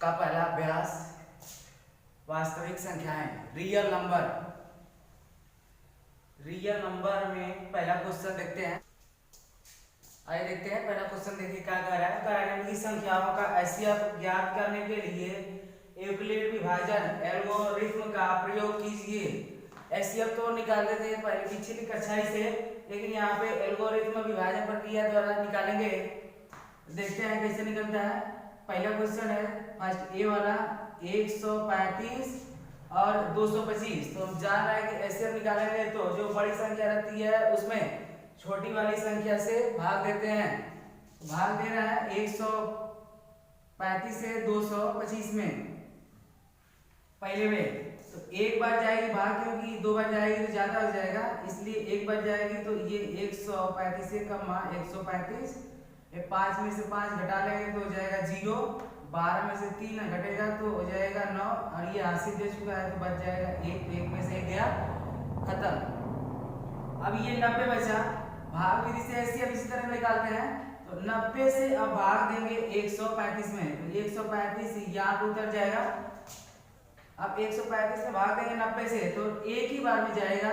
का पहला अभ्यास वास्तविक संख्याएं रियल नंबर। रियल नंबर में पहला क्वेश्चन देखते हैं। आइए देखते हैं पहला क्वेश्चन। देखिए क्या कह रहा है। कार्यान्वित संख्याओं का एचसीएफ ज्ञात करने के लिए यूक्लिड विभाजन एल्गोरिथ्म का प्रयोग कीजिए। एचसीएफ तो निकाल देते हैं पहले पिछली कक्षा से, लेकिन यहाँ पे एल्गोरिथ्म विभाजन प्रक्रिया द्वारा निकालेंगे। देखते हैं कैसे निकलता है। पहला क्वेश्चन है फर्स्ट ए वाला 135 और 225। तो हम जान रहे हैं कि एचसीएफ निकालेंगे तो जो बड़ी संख्या रहती है उसमें छोटी वाली संख्या से भाग देते हैं। भाग दे रहा है 135 से 225 में पहले में। तो एक बार जाएगी भाग, क्योंकि दो बार जाएगी तो ज्यादा हो जाएगा, इसलिए एक बार जाएगी। तो ये 135 से कमा 135, 5 में से 5 घटा लेंगे तो हो जाएगा 0, 12 में से 3 घटेगा तो हो जाएगा 9, और ये हासिल दे चुका है तो बच जाएगा 1। 1 में से 1 गया, खत्म। अब ये 90 बचा। भाग विधि से ऐसे अब इसी तरह निकालते हैं। तो 90 से अब भाग देंगे 135 में, तो 135 यहाँ पे उतर जाएगा। अब 135 में भाग देंगे 90 से तो एक ही बार में जाएगा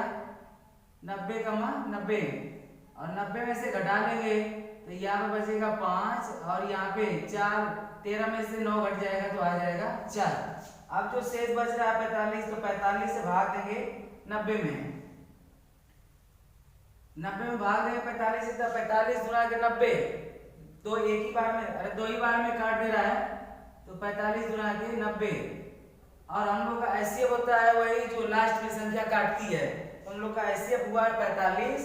90, 90, और 90 में से घटा लेंगे तो यहाँ पे बचेगा 5, और यहाँ पे 4, 13 में से 9 घट जाएगा तो आ जाएगा 4। अब जो शेष बच रहा है 45, तो 45 से भाग देंगे 90 में। 90 में भाग देंगे 45 से, तो 45 गुणा के 90, तो एक ही बार में, अरे दो ही बार में काट दे रहा है, तो 45 गुणा के 90। और हम लोग का एचसीएफ होता है वही जो लास्ट में संख्या काटती है। तो हम लोग का एचसीएफ हुआ है 45,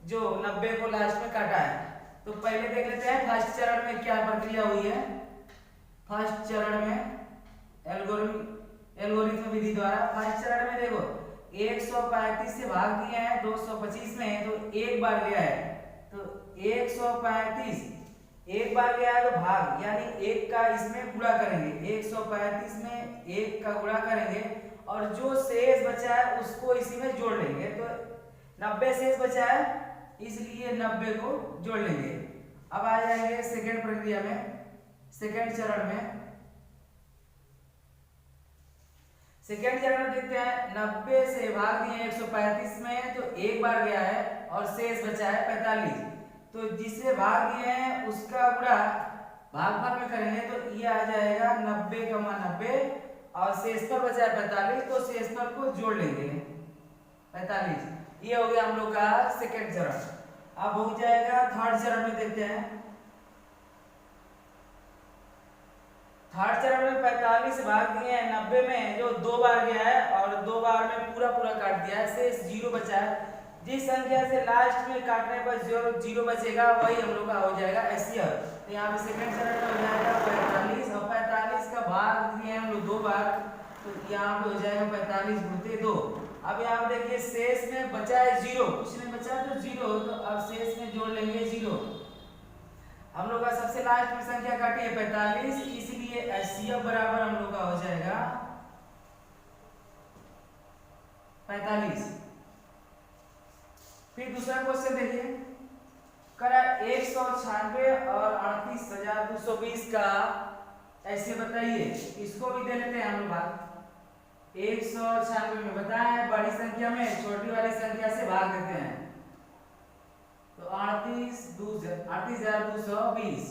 जो 90 को लास्ट में काटा है। तो पहले देख लेते हैं फर्स्ट चरण में क्या प्रक्रिया हुई है। फर्स्ट चरण में एल्गोरिथ्म विधि द्वारा फर्स्ट चरण में देखो 135 से भाग दिए हैं 225 में, तो एक बार गया है। तो 135 एक बार गया है तो भाग, यानी एक का इसमें गुणा करेंगे, 135 में एक का गुणा करेंगे, और जो शेष बचा है उसको इसी में जोड़ लेंगे। तो 90 शेष बचा है, इसलिए 90 को जोड़ लेंगे। अब आ जाएंगे सेकेंड प्रक्रिया में, सेकेंड चरण में। सेकेंड चरण में देखते हैं 90 से भाग दिए 135 में, तो एक बार गया है और शेष बचा है 45। तो जिसे भाग दिए हैं उसका गुणा भागफल में करेंगे, तो ये आ जाएगा 90, 90, और शेषफल बचा है 45, तो शेषफल को जोड़ लेंगे 45। ये हो गया हम लोग का सेकेंड चरण। अब हो जाएगा थर्ड चरण में। देखते हैं थर्ड चरण में 45 से भाग दिए हैं 90 में, जो दो बार गया है और दो बार में पूरा काट दिया है, शेष 0 बचा है। जिस संख्या से लास्ट में काटने पर 0 बचेगा वही हम लोग का हो जाएगा एचसीएफ। तो यहाँ पे सेकंड चरण में हो जाएगा 45, और 45 का भाग दिए हम लोग दो बार, तो यहाँ पे हो जाएगा 45 गुणित 2। अब यहाँ पे देखिए शेष में बचा है 0, कुछ नहीं बचा तो 0, तो अब शेष में जोड़ लेंगे 0। हम लोग का सबसे लास्ट में संख्या काटी है 45, इसलिए एचसीएफ बराबर हम लोग का हो जाएगा 45। फिर दूसरा क्वेश्चन देखिए, करा 196 और 38,220 का ऐसे बताइए। इसको भी दे लेते हैं हम लोग। 196 में बताएं बड़ी संख्या में छोटी वाली संख्या से भाग देते हैं, तो 38,220।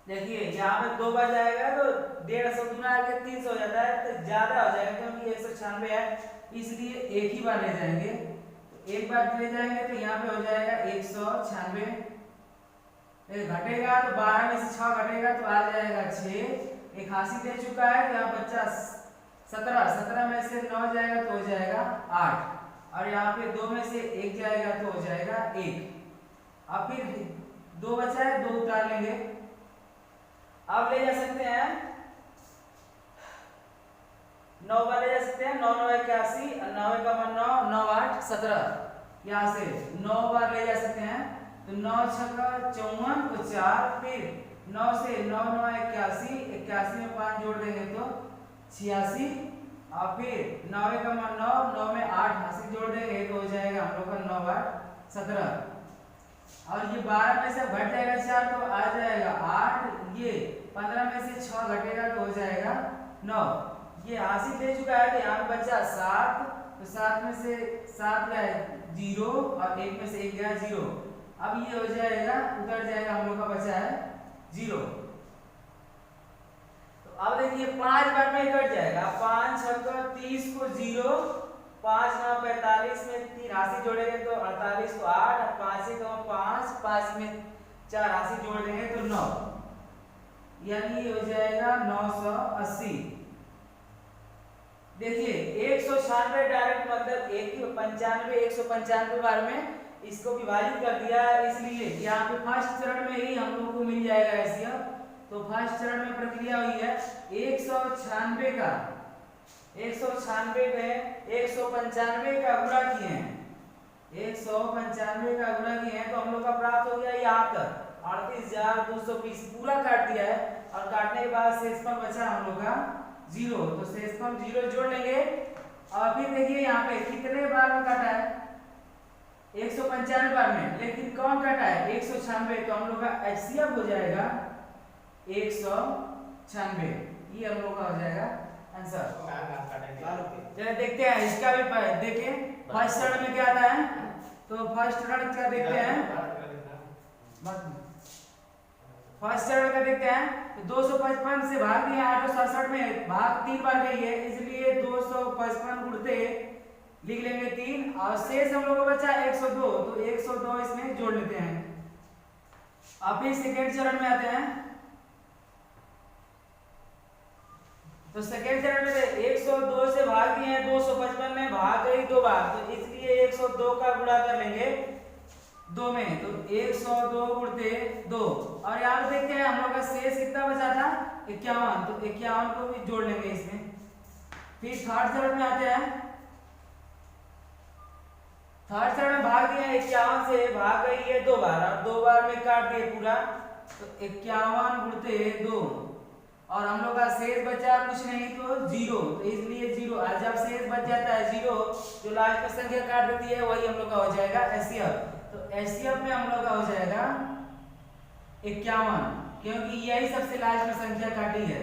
देखिए यहाँ पे दो बार जाएगा तो 150 गुना के 300 हो जाता है, तो ज्यादा हो जाएगा क्योंकि 196 है, इसलिए एक ही बार ले जाएंगे। एक बार ले जाएंगे तो यहाँ पे हो जाएगा 196, घटेगा तो 12 में से 6 घटेगा तो आ जाएगा 6। एक हासिल दे चुका है, यहाँ बच्चा 17 में से 9 जाएगा तो हो जाएगा 8, और यहाँ पे 2 में से 1 जाएगा तो हो जाएगा 1। अब फिर 2 बचा है, 2 उतार लेंगे। अब ले जा सकते हैं 9 बार ले जा सकते हैं, 9 9 81, 9 9 9 8 17। यहाँ से 9 बार ले जा सकते हैं, तो 9 6 54 तो 4, फिर 9 से 9 9 81, 81 में 5 जोड़ देंगे तो 86, और फिर 9 9 9 में 8 हासिल जोड़ देंगे तो हो जाएगा हम लोग का 9 बार 17। और ये 12 में से घट जाएगा 4 तो आ जाएगा 8, ये 15 में से 6 घटेगा तो हो जाएगा 9। ये हासिल दे चुका है तो यहाँ पे बचा 7, तो 7 में से 7 गया 0 और 1 में से 1 गया 0। अब ये हो जाएगा, उतर जाएगा, हम लोग का बचा है 0। तो अब देखिए 5 बार में कट जाएगा, 5 6 30 को 0, 5 9 45 में 3 हासिल जोड़ेंगे तो 48 को 8, 5 1 5, 5 में 4 हासिल जोड़ देंगे तो 9, यानी ये हो जाएगा 980। देखिए 196 डायरेक्ट मतलब 195 बार में इसको विभाजित कर दिया, इसलिए यहाँ पे फर्स्ट चरण में ही हम लोग को मिल जाएगा एचसीएफ। तो फर्स्ट चरण में प्रक्रिया हुई है 196 का 196 में 195 का गुणा किए हैं, 195 का गुणा किए हैं तो हम लोग का प्राप्त हो गया यहाँ तक 38,220 पूरा काट दिया है। और काटने के बाद शेषफल बचा हम लोग का 0, तो शेषफल 0 जोड़ लेंगे। और फिर देखिए यहाँ पे कितने बार में काटा है, 195 बार में, लेकिन कौन काटा है 196, तो हम लोग का एचसीएफ हो जाएगा 196। ये हम लोग का हो जाएगा आंसर। चलिए देखते हैं इसका भी देखें फर्स्ट चरण में क्या आता है। तो फर्स्ट चरण का देखते हैं, फर्स्ट चरण का देखते हैं। तो 255 से भाग दिया 867 में भाग 3 बार गई है, इसलिए 255 उड़ते लिख लेंगे 3 और शेष हम लोग को बचा 102, तो 102 इसमें जोड़ लेते हैं। अब फिर सेकेंड चरण में आते हैं। तो सेकेंड चरण में 102 से भाग दिए हैं, 255 में भाग गई 2 बार, तो इसलिए 102 का गुणा कर लेंगे 2 में, तो 102 गुणते 2। और यहाँ पे देखते हैं हम लोग का शेष कितना बचा था 51, तो 51 को भी जोड़ लेंगे इसमें। फिर थर्ड चरण में आते हैं। थर्ड चरण में भाग दिया 51 से भाग गई है 2 बार और 2 बार में काट दिए पूरा, तो 51 गुणते 2 और हम लोग का शेष बचा कुछ नहीं तो 0, तो इसलिए 0। और जब शेष बच जाता है 0, जो लास्ट में संख्या काट देती है वही हम लोग का हो जाएगा एचसीएफ। तो एचसीएफ में हम लोग का हो जाएगा 51, क्योंकि यही सबसे लास्ट में संख्या काटी है।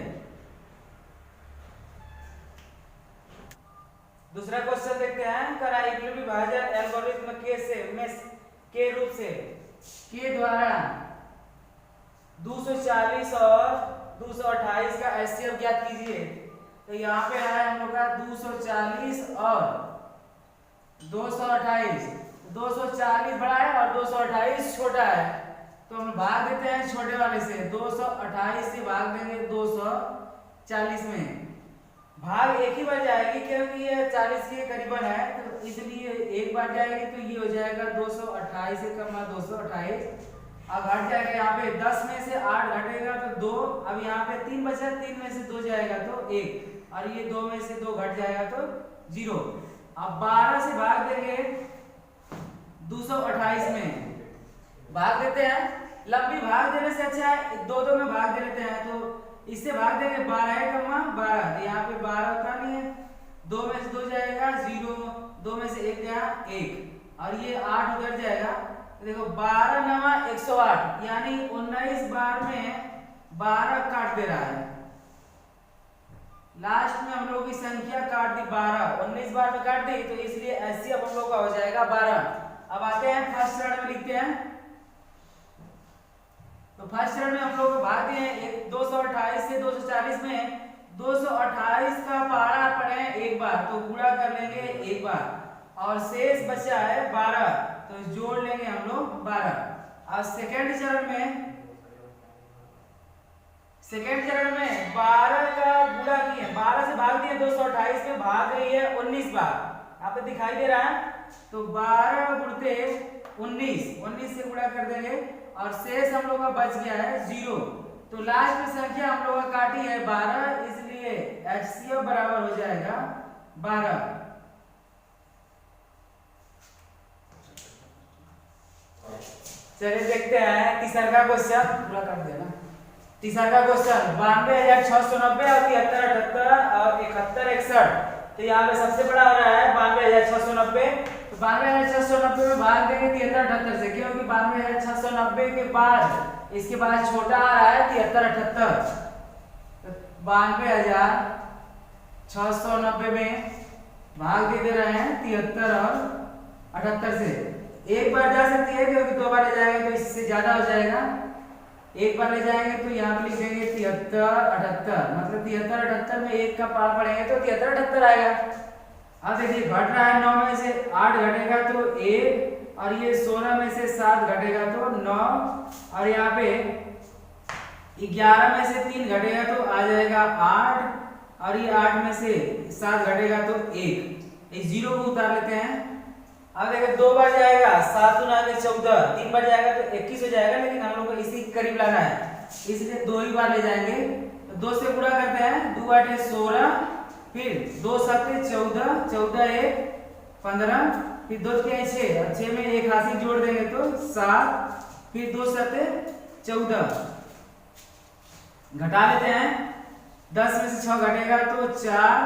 दूसरा क्वेश्चन देखते हैं, कराइक्ल विभाजन एल्गोरिथ्म के रूप से के द्वारा 240 और 228 का एचसीएफ ज्ञात कीजिए। तो यहाँ पे है हम लोग का 240 और 228, 240 बड़ा है और 228 छोटा है, तो हम भाग देते हैं छोटे वाले से, 228 से भाग देंगे 240 में। भाग एक ही बार जाएगी क्योंकि ये 40 के करीबन है, तो इसलिए एक बार जाएगी, तो ये हो जाएगा 228 से कम 228। अब घट जाएगा यहाँ पे 10 में से 8 घटेगा तो 2, अब यहाँ पे 3 बचा, 3 में से 2 जाएगा तो 1 और ये 2 में से 2 घट जाएगा तो 0। अब 12 से भाग देंगे 228 में, भाग देते हैं। लंबी भाग देने से अच्छा है 2 में भाग दे लेते हैं, तो इससे भाग देंगे 12 है कमा 12, यहाँ पे 12 होता नहीं है, 2 में से 2 जाएगा 0, 2 में से 1 गया 1 और ये 8 उधर जाएगा। तो देखो 12 9 108, यानी 19 बार में 12 काट दे रहा है। लास्ट में हम लोग की संख्या काट दी 12, 19 बार में काट दी, तो इसलिए एचसीएफ हम लोग का हो जाएगा 12। अब आते हैं फर्स्ट चरण में, लिखते हैं। तो फर्स्ट चरण में हम लोग भाग दिए हैं 228 से 240 में, 228 का पहाड़ा पड़े एक बार, तो गुणा कर लेंगे एक बार और शेष बचा है 12, तो जोड़ लेंगे हम लोग 12। और सेकेंड चरण में 12 का गुणा किए, 12 से भाग दिए 228 में भाग रही है 19 बार, यहाँ पे दिखाई दे रहा है, तो 12 गुणते 19 से गुणा कर देंगे और शेष हम लोग का बच गया है 0। तो लास्ट में संख्या हम लोग का काटी है 12, इसलिए एचसीएफ बराबर हो जाएगा 12। चलिए देखते हैं तीसरा क्वेश्चन, पूरा कर देना। तीसरा क्वेश्चन 92,690 और 73,78 और 71,61। तो यहाँ पे सबसे बड़ा हो रहा है 92,690, तो 92,690 में भाग देंगे 73,78 से, क्योंकि 92,690 के बाद इसके बाद छोटा आ रहा है 73,78। 92,690 में भाग दे रहे हैं 73 और 78 से। एक बार जा सकती है क्योंकि दो बार ले जाएंगे तो इससे ज्यादा हो जाएगा। एक बार ले जाएंगे तो यहाँ पे लिख देंगे 73 78, मतलब 73 78 में एक का पार पड़ेंगे तो 73 78 आएगा। अब देखिए घट रहा है, 9 में से 8 घटेगा तो 1, और ये 16 में से 7 घटेगा तो 9, और यहाँ पे 11 में से 3 घटेगा तो आ जाएगा 8, और ये 8 में से 7 घटेगा तो 1। इस जीरो को उतार लेते हैं। अब देखिए दो बार जाएगा 7 गुना 14, 3 बार जाएगा तो 21 हो जाएगा, लेकिन हम लोग को इसी करीब लाना है इसलिए 2 ही बार ले जाएंगे। तो 2 से गुणा करते हैं, 2 8 16, फिर 2 7 14, 14 1 15, फिर 2 6 6, और 6 में एक हासिल जोड़ देंगे तो 7, फिर 2 7 14। घटा लेते हैं, 10 में से 6 घटेगा तो 4,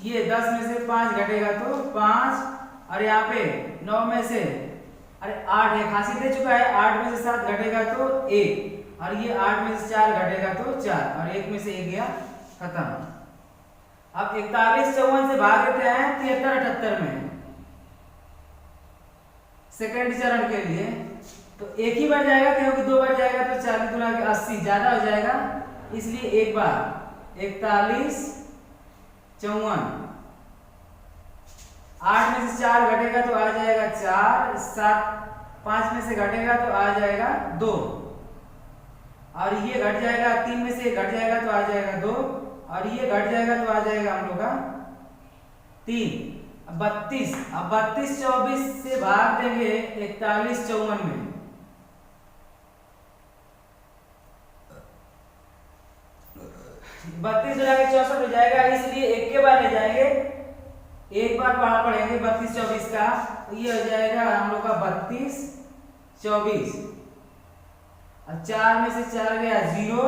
ये 10 में से 5 घटेगा तो 5, और यहाँ पे 9 में से 8 एक हासिल दे चुका है, 8 में से 7 घटेगा तो 1, और ये 8 में से 4 घटेगा तो 4, और 1 में से 1 गया, खत्म। अब 41 54 से भाग देते हैं 73 78 में सेकंड चरण के लिए। तो एक ही बार जाएगा क्योंकि दो बार जाएगा तो 40 गुना 80 ज्यादा हो जाएगा, इसलिए एक बार 41 54, 8 में से 4 घटेगा तो आ जाएगा 4, 7 5 में से घटेगा तो आ जाएगा 2, और ये घट जाएगा, 3 में से घट जाएगा तो आ जाएगा 2, और ये घट जाएगा तो आ जाएगा हम लोग का 3। अब 32, अब 32 24 से भाग देंगे 41 54 में। 32 मिला के 64 हो जाएगा, इसलिए एक के बार ले जाएंगे, एक बार पढ़ा पढ़ेंगे 32 24 का, तो ये हो जाएगा हम लोग का 32 24, और 4 में से 4 गया 0,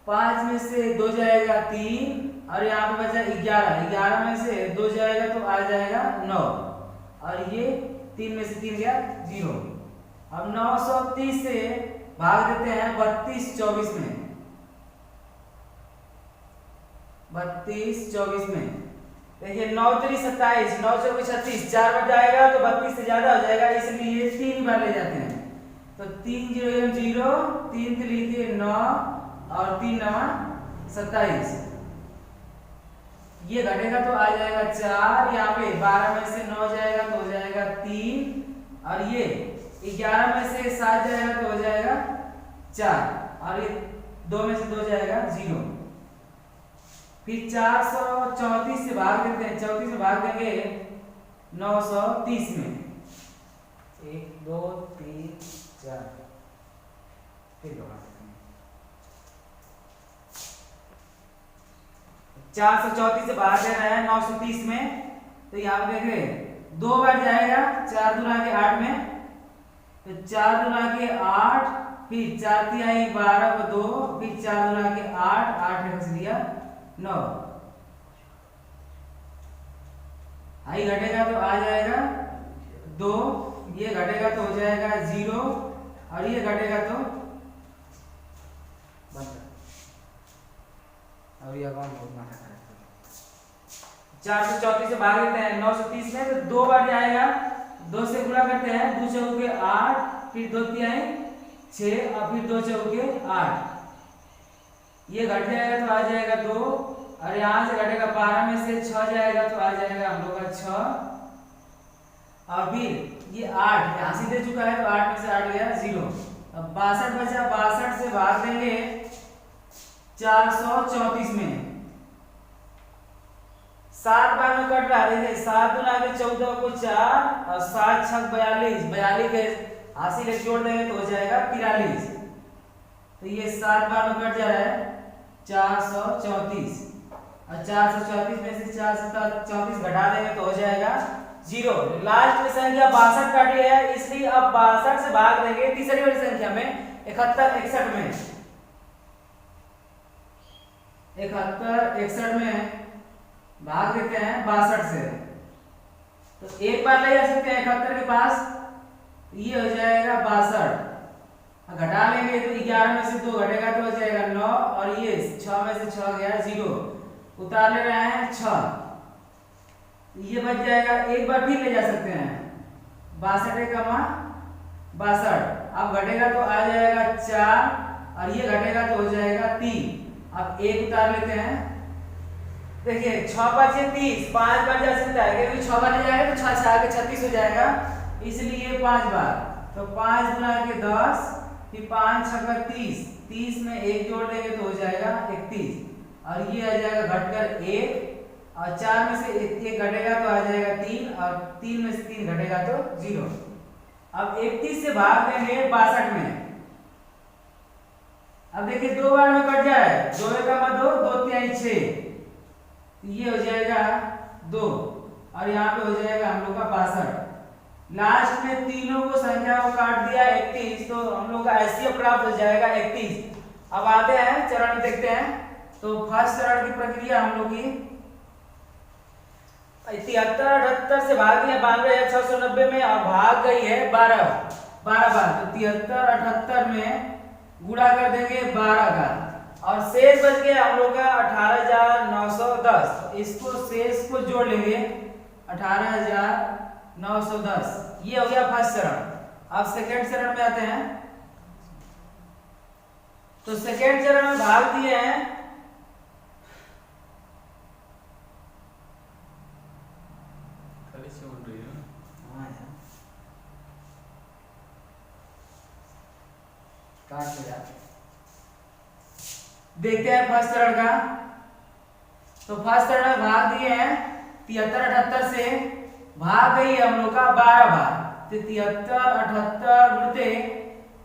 5 में से 2 जाएगा 3, और यहाँ पे बचा 11, 11 में से 2 जाएगा तो आ जाएगा 9, और ये 3 में से 3 गया 0। अब 930 से भाग देते हैं 32 24 में, 32 24 में देखिए 9 3 27, 9 4 36, 4 बार जाएगा तो 32 से ज्यादा हो जाएगा, इसलिए 3 बार ले जाते हैं। तो 3 0 0, 3 3 9, और 3 9 27, ये घटेगा तो आ जाएगा 4, यहाँ पे 12 में से 9 जाएगा तो हो जाएगा 3, और ये 11 में से 7 जाएगा तो हो जाएगा 4, और ये 2 में से 2 जाएगा 0। फिर 434 से भाग देते हैं, 34 में भाग देंगे 930 में, 1 2 3 4, फिर 434 से भाग दे रहे हैं 930 में, तो यहाँ पे देख रहे 2 बार जाएगा 4 दूना के 8 में, तो 4 दूना के 8, फिर 4 तिहाई 12 को 2, फिर 4 दूना के 8, 8 में फंस दिया 9, आई घटेगा तो आ जाएगा 2, ये घटेगा तो हो जाएगा 0, और ये घटेगा तो और ये कौन बहुत माथा खा रहा है। 434 से भाग देते हैं 930 में, तो 2 बार जाएगा, 2 से गुणा करते हैं, 2 चौके 8, फिर 2 तिहाई 6, और फिर 2 चौके 8, ये घट जाएगा तो आ जाएगा 2, और यहाँ से घटेगा 12 में से 6 जाएगा तो आ जाएगा हम लोग का 6, और फिर ये 8 यहाँ से दे चुका है तो 8 में से 8 गया 0। अब 62 बचा, 62 से भाग देंगे 434 में, 7 बार में कट रहा है, 7 दूना के 14 को 4, और 7 6 42, 42 के हासिल जोड़ देंगे तो हो जाएगा 43, तो ये 7 बार में कट जा रहा है 434, और 434 में से 434 घटा देंगे तो हो जाएगा 0। लास्ट में संख्या 62 काटी है, इसलिए अब 62 से भाग देंगे तीसरी वाली संख्या में 71 61 में, 71 61 में भाग देते हैं 62 से, तो एक बार ले जा सकते हैं 71 के पास, ये हो जाएगा 62, घटा लेंगे तो 11 में से 2 घटेगा तो हो जाएगा 9, और ये 6 में से 6 गया उतार ले रहे हैं 6, ये बच जाएगा, एक बार फिर ले जा सकते हैं 62 कमा 62, अब घटेगा तो आ जाएगा 4 और ये घटेगा तो हो जाएगा 3। अब एक उतार लेते हैं, देखिए 6 5 30, 5 बार जा सकता है क्योंकि 6 बार ले जाएगा तो 6 6 के 36 हो जाएगा, इसलिए 5 बार, तो 5 गुना के 10, फिर 5 6 30, 30 में एक जोड़ देंगे तो हो जाएगा 31 और ये आ जाएगा घटकर 1 और 4 में से एक घटेगा तो आ जाएगा 3 और 3 में से 3 घटेगा तो 0। अब 31 से भाग देंगे 62 में, अब देखिए 2 बार में कट जाए, 2 का 2, 2 3 6, ये हो जाएगा 2 और यहाँ पे हो जाएगा हम लोग का 62। लास्ट में तीनों को संख्या को काट दिया 31, तो हम लोग का एचसीएफ प्राप्त हो जाएगा 31। अब आते हैं चरण में देखते हैं, तो फर्स्ट चरण की प्रक्रिया हम लोग की 73 78 से भाग दिया 92,690 में और भाग गई है 12 बार, तो 73 78 में गुणा कर देंगे 12 का और शेष बच गया हम लोग का 18,910, इसको शेष को जोड़ लेंगे 18,910, ये हो गया फर्स्ट चरण। अब सेकेंड चरण में आते हैं, तो सेकेंड चरण में भाग दिए हैं देखते हैं फर्स्ट चरण का, तो फर्स्ट चरण में भाग दिए हैं 73 78 से भाग गई है हम लोग का 12 बार, तो 73 78 गुणते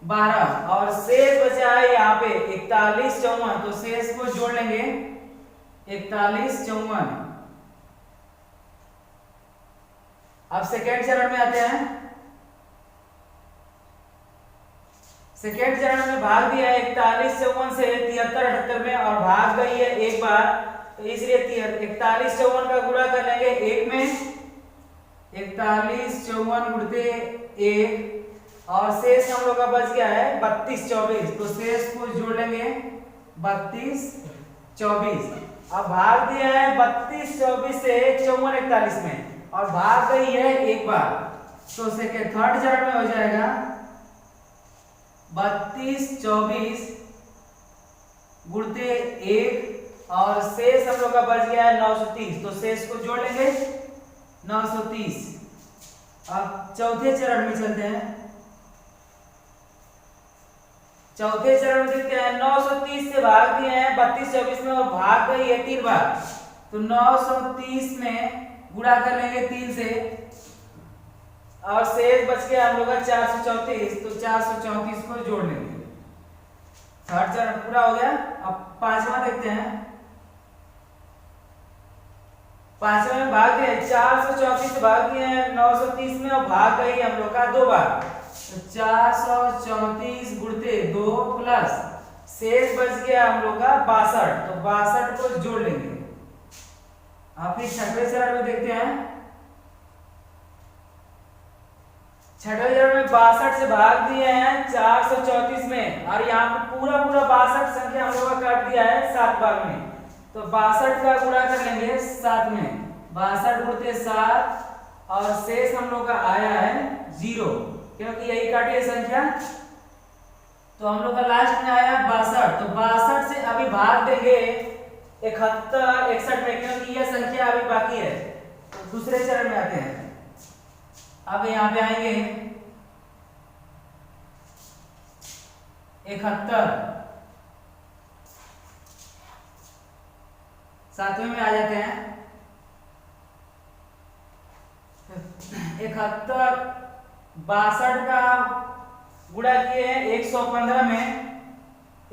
12 और शेष बचा है यहाँ पे 41 54, तो शेष को जोड़ लेंगे 41 54। अब सेकेंड चरण में आते हैं, सेकेंड चरण में भाग दिया है 41 54 से 73 78 में और भाग गई है एक बार, तो इसलिए 41 54 का गुणा कर लेंगे एक में, 41 54 गुणते 1 और शेष हम लोग का बच गया है 32 24, तो शेष को जोड़ लेंगे 32 24। अब भाग दिया है 32 24 से 54 41 में और भाग गई है एक बार, तो सेकेंड थर्ड चरण में हो जाएगा 32 24 गुणते 1 और शेष हम लोग का बच गया है 930, तो शेष को जोड़ लेंगे 930। अब चौथे चरण में चलते हैं, चौथे चरण में देखते हैं 930 से भाग दिए हैं 32 24 में और भाग गई है 3 बार, तो 930 में गुणा कर लेंगे 3 से और शेष बच गया हम लोग का 434, तो 434 को जोड़ लेंगे। थर्ड चरण पूरा हो गया। अब पांचवा देखते हैं, पांचवा में भाग दिए 434 से भाग दिए हैं 930 में और भाग गई हम लोग का 2 बार, तो 434 गुणते 2 प्लस शेष बच गया हम लोग का 62, तो 62 को जोड़ लेंगे। अब फिर छठवें चरण में देखते हैं, छठवें चरण में 62 से भाग दिए हैं 434 में और यहाँ पे पूरा 62 संख्या हम लोग का काट दिया है 7 बार में, तो 62 का गुणा कर लेंगे 7 में, 62 गुणते 7 और शेष हम लोग का आया है 0, क्योंकि यही काटी है संख्या, तो हम लोग का लास्ट में आया 62, तो 62 से अभी भाग देंगे 71 61 में, क्योंकि यह संख्या अभी बाकी है। तो दूसरे चरण में आते हैं, अब यहाँ पे आएंगे 71, सातवें में आ जाते हैं 71 62 का गुणा किए हैं 115 में,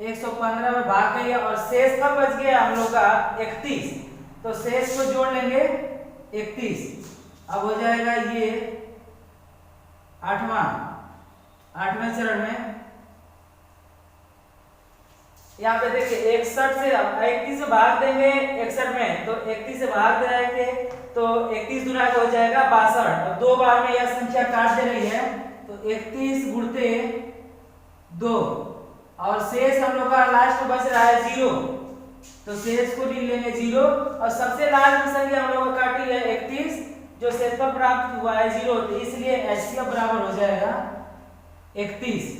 115 में भाग गई है और शेष कब बच गया हम लोग का 31, तो शेष को जोड़ लेंगे 31। अब हो जाएगा ये आठवें चरण में, यहाँ पे देखिए 61 से 31 से भाग देंगे 61 में, तो 31 से भाग देंगे तो 31 गुना हो जाएगा 62, और 2 बार में यह संख्या काट दे रही है, तो 31 गुणते 2 और शेष हम लोग का लास्ट में बच रहा है 0, तो शेष को लिख लेंगे 0 और सबसे लास्ट में संख्या हम लोग काटी है 31 जो शेष पर प्राप्त हुआ है 0, तो इसलिए एचसीएफ बराबर हो जाएगा 31।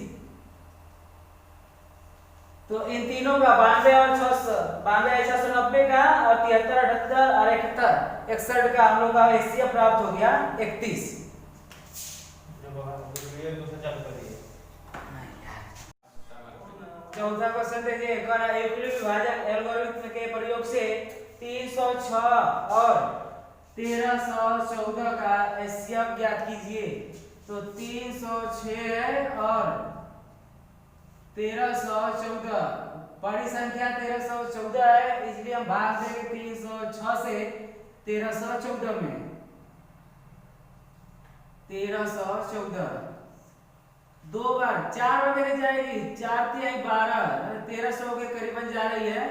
तो इन तीनों का 92 और 690 का और 73, 78 और 71, 61 का हम लोग का एचसीएफ प्राप्त हो गया 31। चौथा क्वेश्चन देखिए, यूक्लिड विभाजन एल्गोरिथ्म के प्रयोग से 306 और 1314 का एचसीएफ ज्ञात कीजिए। तो 306 और 1314 बड़ी संख्या 1314 है, इसलिए हम भाग देंगे 306 से 1314 में। 1314 दो बार 4 बार लेके जाएगी, 4 तिहाई 12, 1300 के करीबन जा रही है।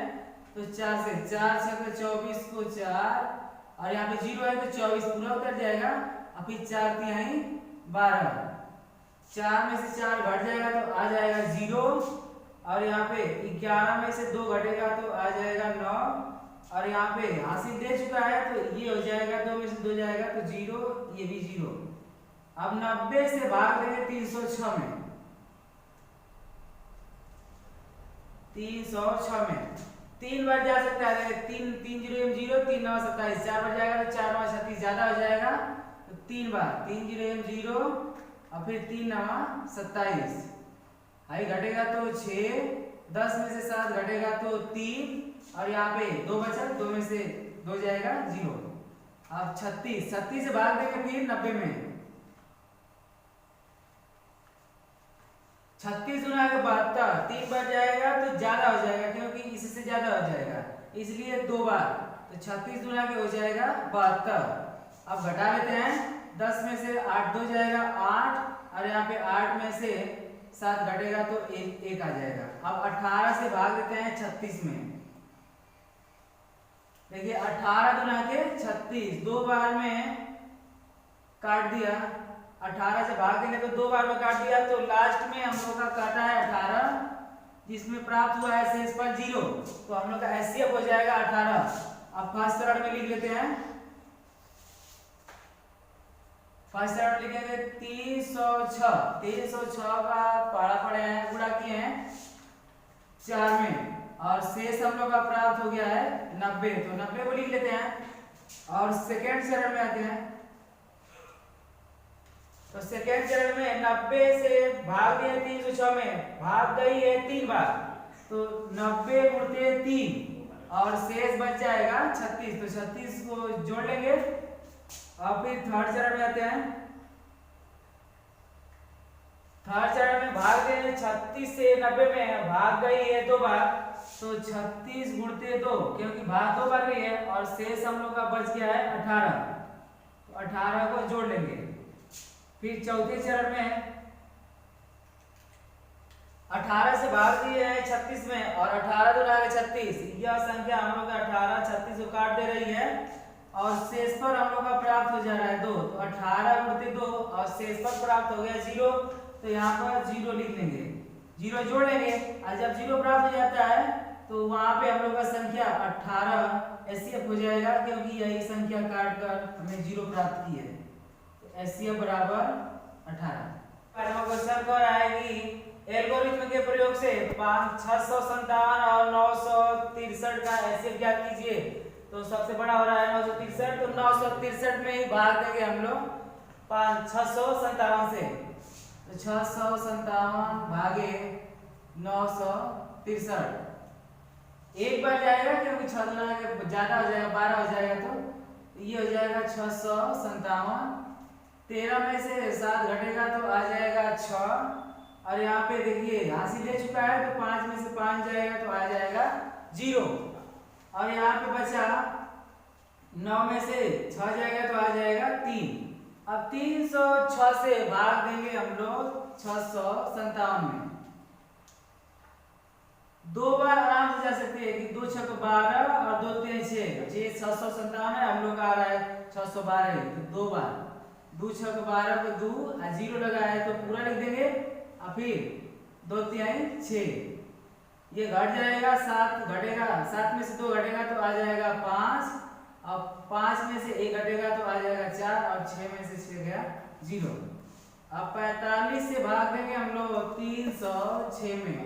तो 4 से 4 छक 24 को 4 और यहाँ पे 0 है तो 24 पूरा उतर जाएगा और फिर 4 तिहाई 12, 4 में से 4 घट जाएगा तो आ जाएगा 0 और यहाँ पे 11 में से 2 घटेगा तो आ जाएगा 9 और यहाँ पे हासिल दे चुका है तो ये हो जाएगा 2 में से 2 जाएगा तो 0, ये भी 0। अब 90 से भाग देंगे 306 में। 306 में 3 बार जा सकता है, 3 3 0 0, 3 9 27, 4 बार जाएगा तो 4 9 36 ज्यादा हो जाएगा तो 3 बार 3 0 0 और फिर 3 9 27, आई घटेगा तो 6, 10 में से 7 घटेगा तो 3 और यहाँ पे 2 बचा, 2 में से 2 जाएगा 0। अब 36 से भाग देंगे फिर 90 में। 36 गुना के 72, 3 बार जाएगा तो ज्यादा हो जाएगा क्योंकि इससे ज्यादा हो जाएगा, इसलिए 2 बार, तो 36 गुना के हो जाएगा 72। अब घटा लेते हैं, 10 में से 8 2 जाएगा 8 और यहाँ पे 8 में से 7 घटेगा तो 1 आ जाएगा। अब 18 से भाग देते हैं 36 में। देखिए 18 गुना के 36, 2 बार में काट दिया, 18 से भाग देंगे तो 2 बार में काट दिया तो लास्ट में हम लोग का काटा है 18 जिसमें प्राप्त हुआ है शेष पर 0, तो हम लोग का एचसीएफ हो जाएगा 18। अब फर्स्ट चरण में लिख लेते हैं। फर्स्ट चरण में लिखेंगे 306 का पढ़ा पड़े हैं, गुणा किए हैं 4 में और शेष हम लोग का प्राप्त हो गया है 90, तो 90 को लिख लेते हैं। और सेकेंड चरण में आते हैं, तो सेकेंड चरण में 90 से भाग दिए 306 में, भाग गई है 3 बार, तो 90 गुणते 3 और शेष बच जाएगा 36, तो 36 को जोड़ लेंगे। और फिर थर्ड चरण में आते हैं। थर्ड चरण में भाग देंगे 36 से 90 में, भाग गई है 2 बार, तो 36 गुणते 2 क्योंकि भाग 2 बार गई है और शेष हम लोग का बच गया है 18, तो 18 को जोड़ लेंगे। फिर चौथे चरण में 18 से भाग दिए हैं 36 में और 18 गुना 36, यह संख्या हम लोग का 18 36 को काट दे रही है और शेष पर हम लोग का प्राप्त हो जा रहा है 2, तो 18 गुणते 2 और शेष पर प्राप्त हो गया 0, तो यहाँ पर 0 लिख लेंगे, 0 जोड़ लेंगे और जब 0 प्राप्त हो जाता है तो वहां पे हम लोग का संख्या 18 एचसीएफ हो जाएगा क्योंकि यही संख्या काट कर हमें 0 प्राप्त की है, तो एचसीएफ बराबर 18। क्वेश्चन कर आएगी एल्गोरिथ्म के प्रयोग से 657 और 963 का एचसीएफ ज्ञात कीजिए। तो सबसे बड़ा हो रहा है 963, तो 963 में ही भाग देंगे हम लोग 657 से, तो 657 भागे 963, एक बार जाएगा क्योंकि 6 गुना के ज्यादा हो जाएगा 12 हो जाएगा, तो ये हो जाएगा 657। 13 में से 7 घटेगा तो आ जाएगा 6 और यहाँ पे देखिए हासिल ले चुका है तो 5 में से 5 जाएगा तो आ जाएगा 0 और यहाँ पे बचा 9 में से 6 जाएगा तो आ जाएगा 3। अब 306 से भाग देंगे हम लोग 657 में, 2 बार आराम से जा सकते हैं कि 2 6 12 और 2 3 6, ये 657 है, हम लोग आ रहा है 612, तो 2 बार 2 6 12 को 2 और 0 लगा है तो पूरा लिख देंगे और फिर 2 3 6, ये घट जाएगा, 7 घटेगा, 7 में से 2 घटेगा तो आ जाएगा 5, और 5 में से 1 घटेगा तो आ जाएगा 4, और 6 में से 6 गया 0। अब 45 से भाग देंगे हम लोग 306 में।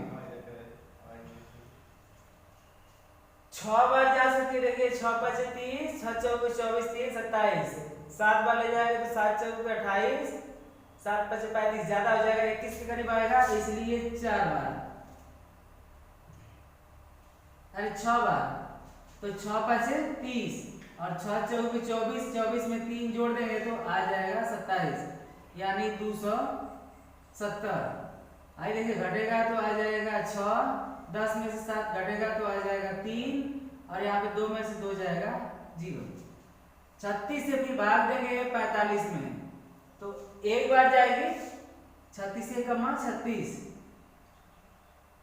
6 बार जा सकते, देखिए 6 5 30, 6 चौके 24, 3 27, 7 बार ले जाएंगे तो 7 चौके 28, 7 5 35, ज्यादा हो जाएगा, 21 के करीब आएगा, इसलिए 4 बार, अरे 6 बार, तो 6 5 30 और 6 चौके 24, 24 में 3 जोड़ देंगे तो आ जाएगा 27, यानी 270। आई देखिए घटेगा तो आ जाएगा 6, 10 में से 7 घटेगा तो आ जाएगा 3, और यहाँ पे 2 में से 2 जाएगा 0। 36 से फिर भाग देंगे 45 में, तो एक बार जाएगी, 36 से कमा 36,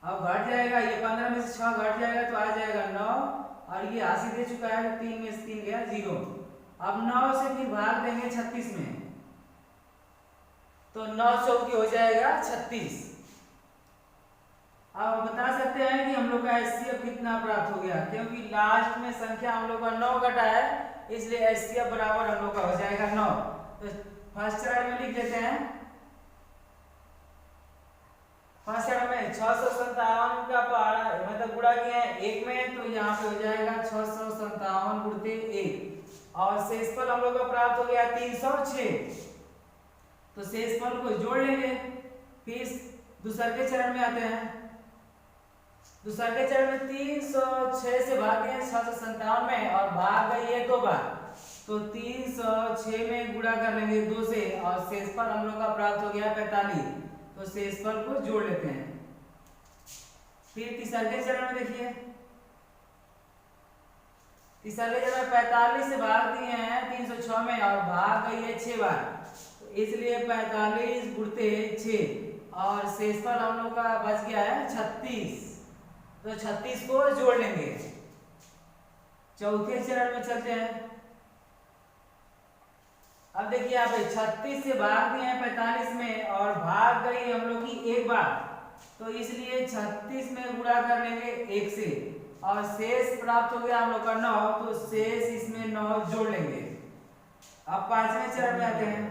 अब घट जाएगा, ये 15 में से 6 घट जाएगा तो आ जाएगा 9, और ये हासिल दे चुका है, 3 में से 3 गया 0। अब 9 से फिर भाग देंगे 36 में, तो 9 चौके हो जाएगा 36। अब हम बता सकते हैं कि हम लोग का एचसीएफ कितना प्राप्त हो गया, क्योंकि लास्ट में संख्या हम लोग का 9 घटा है, इसलिए एचसीएफ बराबर हम लोग का हो जाएगा 9। तो फर्स्ट चरण में लिख देते हैं, फर्स्ट चरण में 657 का पहाड़ा मतलब गुणा किया है 1 में, तो यहाँ पे हो जाएगा 657 गुणते 1, और शेषफल हम लोग का प्राप्त हो गया 306। तो शेषफल को जोड़ लेंगे। फिर दूसरे के चरण में आते हैं, दूसरे के चरण में 306 से भागे 657 में, और भाग गई है 2 बार, तो 306 में गुणा कर लेंगे 2 से, और शेषफल हम लोग का प्राप्त हो गया 45, तो शेषफल को जोड़ लेते हैं। फिर तीसरे के चरण में देखिए, तीसरे चरण में 45 से भाग दिए हैं 306 में, और भाग गई है 6 बार, तो इसलिए 45 गुणते 6, और शेषफल हम लोग का बच गया है 36, तो 36 को जोड़ लेंगे। चौथे चरण में चलते हैं। अब देखिए यहाँ पे 36 से भाग दिए हैं 45 में, और भाग गई हम लोग की 1 बार, तो इसलिए 36 में गुणा कर लेंगे 1 से, और शेष प्राप्त हो गया हम लोग का 9, तो शेष इसमें 9 जोड़ लेंगे। अब पांचवें चरण में आते हैं।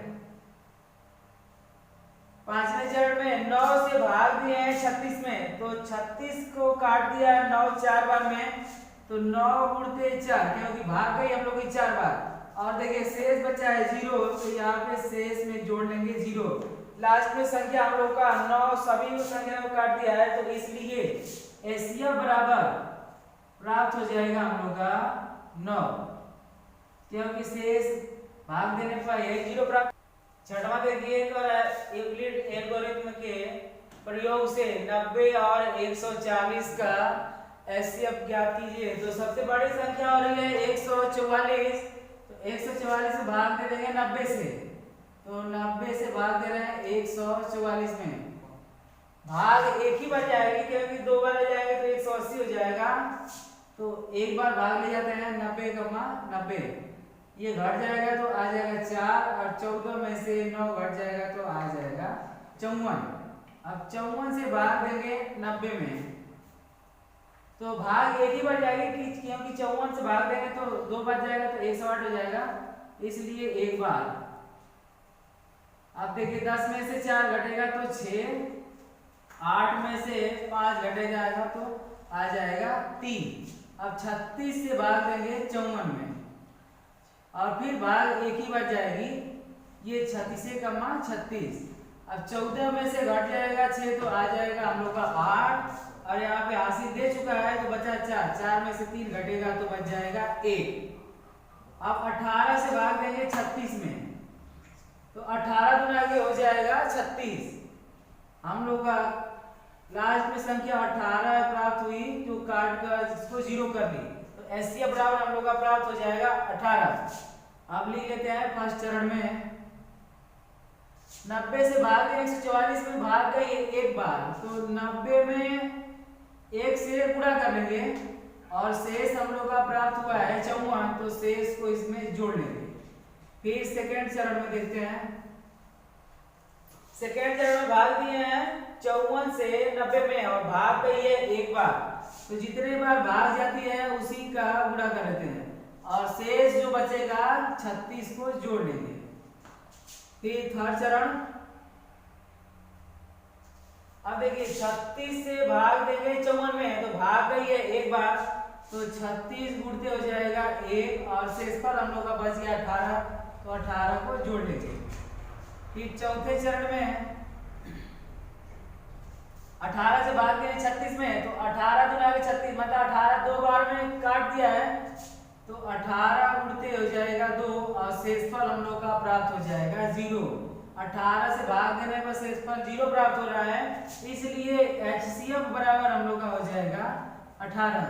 पांचवें चरण में 9 से भाग दिए हैं 36 में, तो 36 को काट दिया 9 4 बार में, तो 9 गुणते 4, क्योंकि भाग गई हम लोग की 4 बार, और देखिए शेष बचा है 0, तो यहाँ पे शेष में जोड़ लेंगे 0। लास्ट में संख्या हम लोग का 9 सभी संख्या को काट दिया है, तो इसलिए एचसीएफ बराबर प्राप्त हो जाएगा हम लोग का 9, क्योंकि शेष भाग देने पर यही 0 प्राप्त। छठवां देखिए, यूक्लिड एल्गोरिथ्म के प्रयोग से 90 और 140 का एचसीएफ ज्ञात कीजिए। तो सबसे बड़ी संख्या हो रही है 144, तो 144 से भाग दे देंगे 90 से, तो 90 से भाग दे रहे हैं 144 में, भाग एक ही बार जाएगी, क्योंकि 2 बार ले जाएंगे तो 180 हो जाएगा, तो एक बार भाग ले जाते हैं 90, ये घट जाएगा तो आ जाएगा 4, और 14 में से 9 घट जाएगा तो आ जाएगा 54। अब 54 से भाग देंगे 90 में, तो भाग एक ही बार जाएगी, क्योंकि 54 से भाग देंगे तो 2 बार जाएगा तो 108 हो जाएगा, इसलिए एक बार। अब देखिए 10 में से 4 घटेगा तो 6, 8 में से 5 घटे जाएगा तो आ जाएगा 3। अब 36 से भाग देंगे 54 में, और फिर भाग एक ही बार जाएगी, ये 36 से कमा 36। अब 14 में से घट जाएगा 6, तो आ जाएगा हम लोग का 8, और यहाँ पे हासिल दे चुका है तो बचा 4, 4 में से 3 घटेगा तो बच जाएगा 1। अब 18 से भाग देंगे 36 में, तो 18 गुना आगे हो जाएगा 36। हम लोग का लास्ट में संख्या 18 प्राप्त हुई, तो काट कर इसको 0 कर दी, तो एचसीएफ बराबर हम लोग का प्राप्त हो जाएगा 18। अब लिख लेते हैं फर्स्ट चरण में 90 से भाग 144 में भाग गई 1 बार, तो 90 में 1 से गुणा कर लेंगे, और शेष हम लोग का प्राप्त हुआ है 54, तो शेष को इसमें जोड़ लेंगे। फिर सेकेंड चरण में देखते हैं। सेकेंड चरण में भाग दिए हैं 54 से 90 में और भाग गई है एक बार, तो जितने बार भाग जाती है उसी का गुणा कर लेते हैं और शेष जो बचेगा 36 को जोड़ लेंगे। फिर थर्ड चरण, अब देखिए 36 से भाग देंगे 54 में, तो भाग गई है एक बार, तो 36 गुणते हो जाएगा 1 और शेषफल हम लोग का बच गया 18, तो 18 को जोड़ लेंगे। फिर चौथे चरण में 18 से भाग गए 36 में, तो 18 दुना के 36 मतलब 18 दो बार में काट दिया है, तो 18 गुणते हो जाएगा 2 और शेषफल हम लोग का प्राप्त हो जाएगा 0। 18 से भाग देने पर शेषफल 0 प्राप्त हो रहा है, इसलिए HCF बराबर हम लोग का हो जाएगा 18।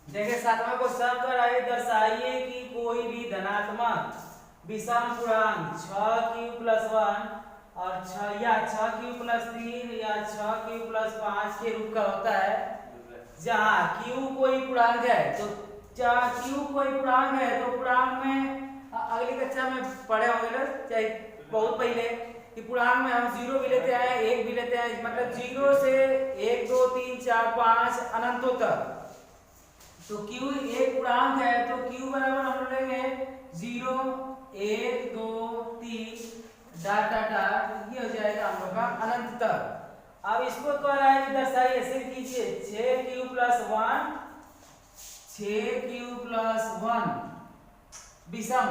देखिए 7वां क्वेश्चन कर आइए, दर्शाइए कि कोई भी धनात्मक विषम पूर्णांक 6q+1 और 6q+3 या 6q+5 के रूप का होता है, जहाँ q कोई पूर्णांक है, तो q कोई पूर्णांक है तो पूर्णांक में अगली कक्षा में पढ़े होंगे चाहे बहुत पहले कि पूर्णांक में हम 0 भी लेते हैं 1 भी लेते हैं, मतलब 0 से 1 2 3 4 5 अनंतों तक। तो q एक पूर्णांक है तो q बराबर हम लेंगे 0 1 2 3 डॉट डॉट डॉट, ये हो जाएगा हम लोग का अनंत तक। अब इसको तो दर्शाइए, ऐसे कीजिए 6q+1 विषम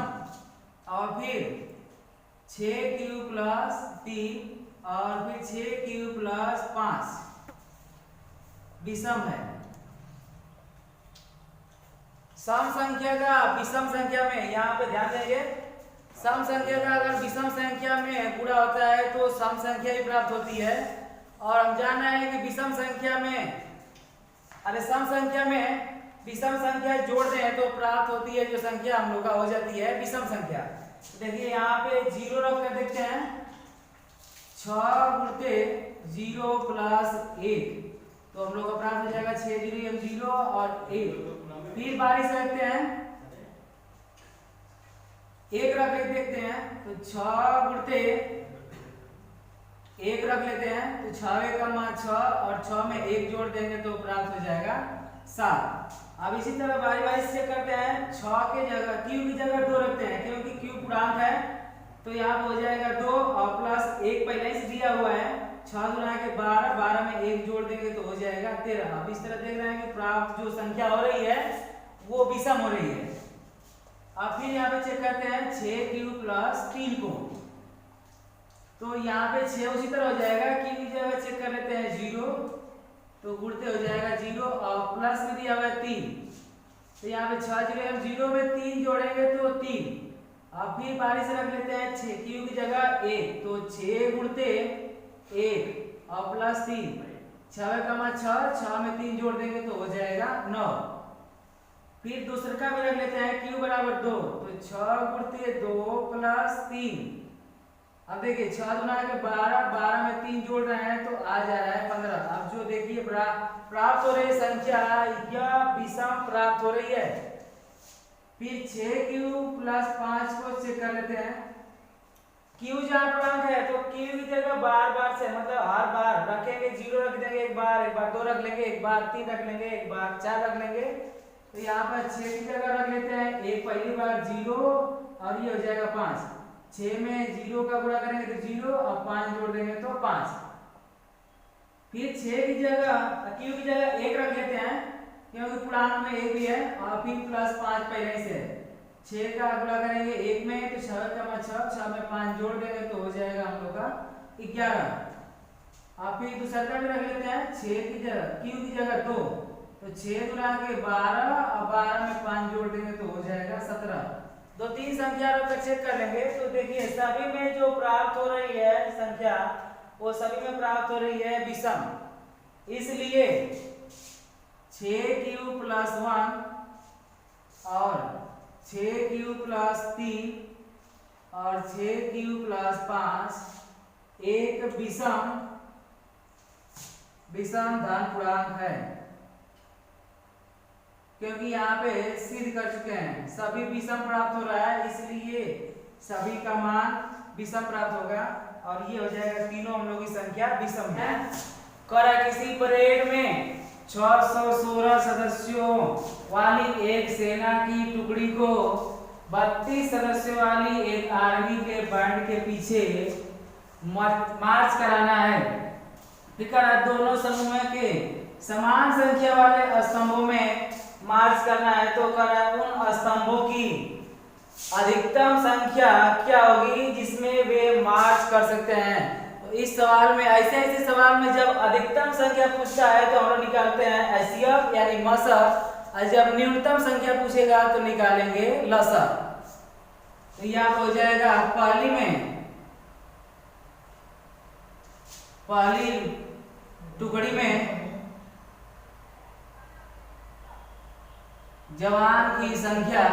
और फिर 6q+3 और फिर 6q+5 विषम है। सम संख्या का विषम संख्या में, यहाँ पे ध्यान देंगे, सम संख्या का अगर विषम संख्या में गुणा होता है तो सम संख्या ही प्राप्त होती है। और हम जान रहे हैं कि विषम संख्या में, अरे सम संख्या में विषम संख्या जोड़ दें तो प्राप्त होती है जो संख्या हम लोग का हो जाती है विषम संख्या। देखिए यहाँ पे 0 रख कर देखते हैं, 6 गुणते 0 + 1, तो हम लोग का प्राप्त हो जाएगा 6 0 और 1। फिर बारिश रखते हैं, 1 रख के देखते हैं, तो 6 गुणते 1 रख लेते हैं, तो 6 का 6 और 6 में 1 जोड़ देंगे तो प्राप्त हो जाएगा 7। अब इसी तरह बारी बारी से करते हैं, 6 के जगह q की जगह 2 रखते हैं क्योंकि q पूर्णांक है, तो यहाँ हो जाएगा 2 और प्लस 1 पहले से दिया हुआ है, 6 गुना के 12, 12 में 1 जोड़ देंगे तो हो जाएगा 13। अब इस तरह देख रहे हैं कि प्राप्त जो संख्या हो रही है वो विषम हो रही है। अब फिर यहाँ पे चेक करते हैं 6q+3 को, तो यहाँ पे 6 उसी तरह हो जाएगा, q की जगह चेक कर लेते हैं 0, तो गुणते हो जाएगा 0 और प्लस में दिया हुआ है 3, तो यहाँ पे 6 0 हम 0 में 3 जोड़ेंगे तो 3। अब फिर बारी से रख लेते हैं 6 q की जगह 1, तो 6 गुणते 1 और प्लस 3, 6 का 6 में 3 जोड़ देंगे तो हो जाएगा 9। फिर दूसरे का भी रख लेते हैं q बराबर 2, तो 6 गुणते 2 + 3, अब देखिए 6 गुना के 12, 12 में 3 जोड़ रहे हैं तो आ जा रहा है 15। अब जो देखिए प्राप्त हो रही संख्या यह विषम प्राप्त हो रही है। फिर 6q+5 को चेक कर लेते हैं, q जहाँ पूर्णांक है तो q की जगह बार बार से मतलब हर बार रखेंगे, 0 रख देंगे एक बार 2 रख लेंगे एक बार, 3 रख लेंगे एक बार, 4 रख लेंगे, तो यहाँ पर 6 की जगह रख लेते हैं, एक पहली बार 0 और ये हो जाएगा 5, 6 में 0 का गुणा करेंगे तो 0 और 5 जोड़ देंगे तो 5। फिर 6 की जगह q की जगह 1 रख लेते हैं क्योंकि पूर्णांक में 1 भी है, और फिर +5 पहले से 6 का गुणा करेंगे 1 में तो 6 का 6 में 5 जोड़ देंगे तो हो जाएगा हम लोग का 11। अब फिर दूसरा का भी रख लेते हैं, 6 की जगह q की जगह 2, तो 6 गुना के 12 और 12 में 5 जोड़ देंगे तो हो जाएगा 17। 2-3 संख्या रख चेक कर लेंगे, तो देखिए सभी में जो प्राप्त हो रही है संख्या वो सभी में प्राप्त हो रही है विषम, इसलिए 6q+1 और 6q+3 और 6q+5 एक विषम धन पूर्णांक है, क्योंकि यहाँ पे सिद्ध कर चुके हैं सभी विषम प्राप्त हो रहा है, इसलिए सभी का मान विषम प्राप्त होगा। और ये हो जाएगा तीनों हम लोग की संख्या विषम है। करा किसी परेड में 616 सदस्यों वाली एक सेना की टुकड़ी को 32 सदस्यों वाली एक आर्मी के बैंड के पीछे मार्च कराना है। ठीक है, दोनों समूह के समान संख्या वाले स्तंभों में मार्च करना है। तो करा उन स्तंभों की अधिकतम संख्या क्या होगी जिसमें वे मार्च कर सकते हैं। तो इस सवाल में ऐसे सवाल में जब अधिकतम संख्या पूछता है तो हम लोग निकालते हैं एचसीएफ यानी मसफ, और जब न्यूनतम संख्या पूछेगा तो निकालेंगे लसफ। तो यह हो जाएगा पहली टुकड़ी में जवान की संख्या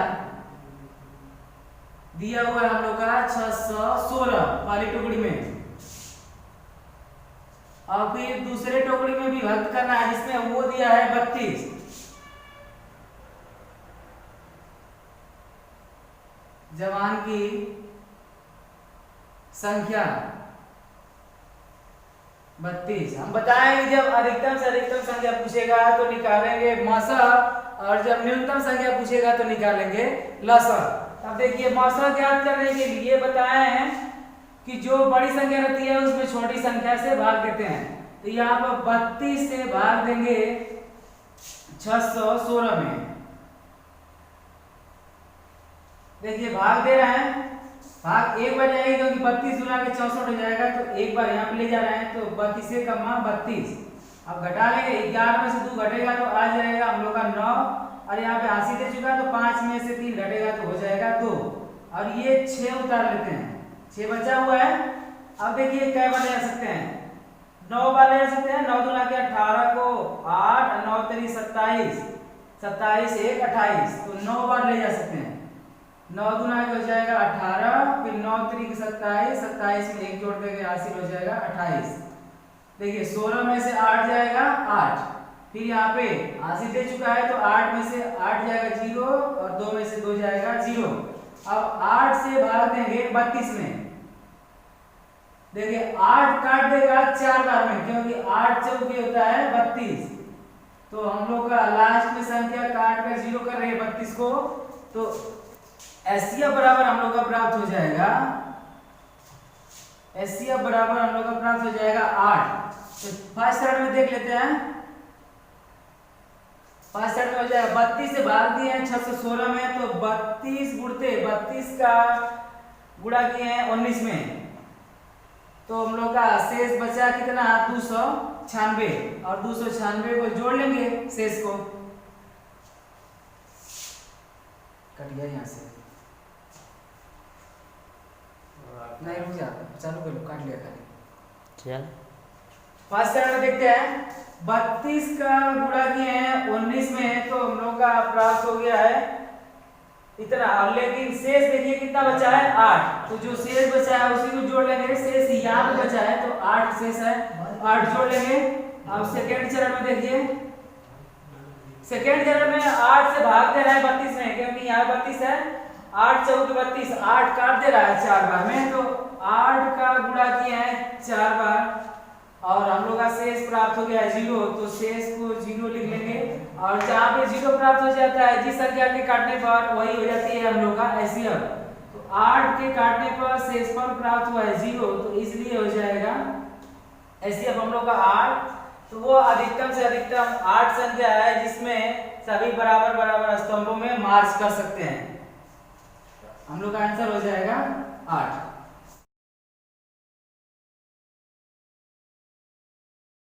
दिया हुआ है हम लोग का 616 पहली टुकड़ी में, और फिर दूसरे टुकड़ी में भी विभक्त करना है जिसमें वो दिया है 32। जवान की संख्या 32। हम बताएंगे जब अधिकतम से अधिकतम संख्या पूछेगा तो निकालेंगे मसफ, और जब न्यूनतम संख्या पूछेगा तो निकालेंगे लसफ। अब देखिए मसफ ज्ञात करने के लिए बताए हैं कि जो बड़ी संख्या रहती है उसमें छोटी संख्या से भाग देते हैं। तो यहाँ पर 32 से भाग देंगे 616 में। देखिए भाग दे रहे हैं, भाग एक बार जाएगी क्योंकि 32 गुना के 64 हो जाएगा, तो एक बार यहाँ पे ले जा रहे हैं तो 32 से कमा 32। अब घटा लेंगे, 11 में से 2 घटेगा तो आ जाएगा हम लोग का 9, और यहाँ पे 80 दे चुका तो 5 में से 3 घटेगा तो हो जाएगा 2, और ये 6 उतार लेते हैं, 6 बचा हुआ है। अब देखिए कै बार ले जा सकते हैं, 9 बार ले जा सकते हैं। 9 दूना के 18 को 8, 9 तेरी 27, 27 1 28, तो 9 बार ले जा सकते हैं। 9 दूना हो जाएगा 18, फिर 9 3 27, 27 में 1 जोड़ देंगे 80 हो जाएगा 28। देखिए 16 में से 8 जाएगा 8, फिर यहाँ पे 80 दे चुका है तो 8 में से 8 जाएगा 0, और 2 में से 2 जाएगा 0। अब 8 से भाग देंगे 32 में। देखिए 8 काट देगा 4 बार में, क्योंकि 8 चौके होता है 32, तो हम लोग का लास्ट में संख्या काट कर 0 कर रहे हैं 32 को, तो एचसीएफ बराबर हम लोग का प्राप्त हो जाएगा, एचसीएफ बराबर हम लोग का प्राप्त हो जाएगा 8। तो फर्स्ट थर्ड में देख लेते हैं, फर्स्ट थर्ड में हो जाएगा 32 से भाग दिए हैं 616 में, तो 32 गुणते 32 का गुणा किए हैं 19 में, तो हम लोग का शेष बचा कितना 296, और 296 को जोड़ लेंगे शेष को, कट गया यहाँ से, नहीं रुक जा, चालू कर लो, काट लिया खाली। चल फर्स्ट टर्म में देखते हैं, 32 का गुणा किए हैं 19 में, तो हम लोग का प्राप्त हो गया है इतना, लेकिन शेष देखिए कितना बचा है 8, तो जो शेष बचा है उसी को जोड़ लेंगे। शेष यहाँ पे बचा है तो 8 शेष है, 8 जोड़ लेंगे। अब सेकेंड चरण में देखिए, सेकेंड चरण में 8 से भाग दे रहा है 32 में, क्योंकि यहाँ 32 है, 8 चौके 32, 8 काट दे रहा है 4 बार में, तो 8 का गुणा किए हैं 4 बार, और हम लोग का शेष प्राप्त हो गया है 0, तो शेष को 0 लिख लेंगे। और जहाँ पे 0 प्राप्त हो जाता है जिस संख्या के काटने पर, वही हो जाती है हम लोग का एचसीएफ। तो 8 के काटने पर शेषफल प्राप्त हुआ है 0, तो इसलिए हो जाएगा एचसीएफ हम लोग का 8। तो वो अधिकतम से अधिकतम 8 संख्या है जिसमें सभी बराबर बराबर स्तंभों में मार्च कर सकते हैं। हम लोग का आंसर हो जाएगा 8।